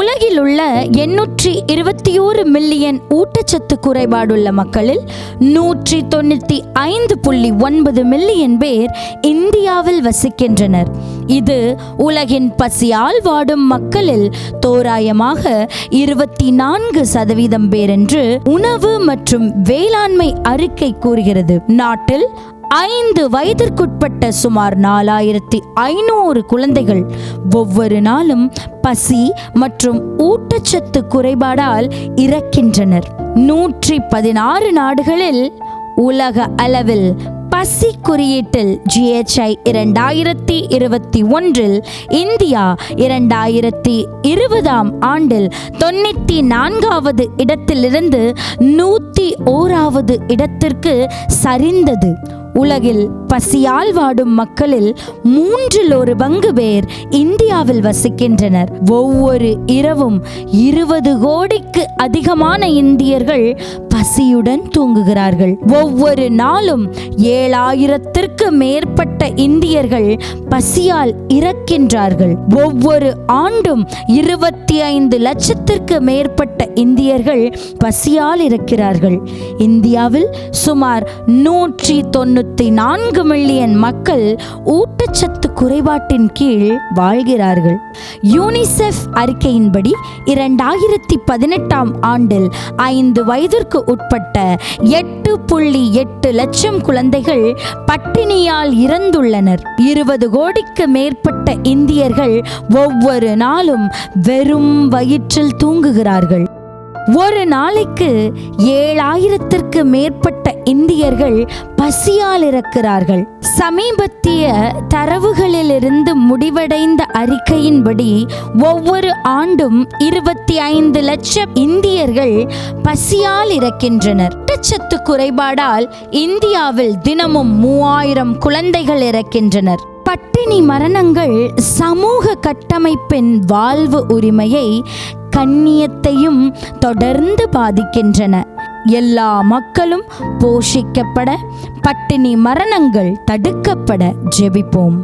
உலகில் உள்ள 821 மில்லியன் ஊட்டச்சத்து குறைபாடுள்ள மக்களில் 195.9 மில்லியன் பேர் இந்தியாவில் வசிக்கின்றனர். இது உலகின் பசியால் வாடும் மக்களில் தோராயமாக 24% பேர் என்று உணவு மற்றும் வேளாண்மை அறிக்கை கூறுகிறது. நாட்டில் 5 வயதிற்குட்பட்ட சுமார் 4500 குழந்தைகள் ஒவ்வொரு நாளும் பசி மற்றும் ஊட்டச்சத்து குறைபாடால் இறக்கின்றனர். 116 நாடுகளில் உலக அளவில் பசி குறியீட்டில் GHI 2021 இந்தியா 2020 ஆண்டில் 94வது இடத்திலிருந்து 101வது இடத்திற்கு சரிந்தது. உலகில் பசியால் வாடும் மக்களில் 1/3 பேர் இந்தியாவில் வசிக்கின்றனர். ஒவ்வொரு இரவும் 20 கோடிக்கு அதிகமான இந்தியர்கள் பசியுடன் தூங்குகிறார்கள். ஒவ்வொரு நாளும் 7000த்திற்கு மேற்பட்ட இந்தியர்கள் பசியால் இறக்கின்றார்கள். ஒவ்வொரு ஆண்டும் 25 லட்சத்திற்கு மேற்பட்ட இந்தியர்கள் பசியால் இறக்கிறார்கள். இந்தியாவில் சுமார் 194 மில்லியன் மக்கள் ஊட்டச்சத்து குறைபாட்டின் கீழ் வாழ்கிறார்கள். யூனிசெஃப் அறிக்கையின்படி 2018 ஆண்டில் 5 வயதிற்கு உட்பட்ட 8.8 லட்சம் குழந்தைகள் பட்டினியால் இறந்துள்ளனர். 20 கோடிக்கு மேற்பட்ட இந்தியர்கள் ஒவ்வொரு நாளும் வெறும் வயிற்றில் தூங்குகிறார்கள். ஒரு நாளைக்கு 7000த்திற்கு மேற்பட்ட இந்தியர்கள் பசியால் இறக்கிறார்கள். சமீபத்திய தரவுகளிலிருந்து முடிவடைந்த அறிக்கையின்படி ஒவ்வொரு ஆண்டும் 25 லட்சம் இந்தியர்கள் பசியால் இறக்கின்றனர். ஊட்டச்சத்து குறைபாடால் இந்தியாவில் தினமும் 3000 குழந்தைகள் இறக்கின்றனர். பட்டினி மரணங்கள் சமூக கட்டமைப்பின் வாழ்வு உரிமையை கண்ணியத்தையும் தொடர்ந்து பாதிக்கின்றன. எல்லா மக்களும் போஷிக்கப்பட, பட்டினி மரணங்கள் தடுக்கப்பட ஜெபிப்போம்.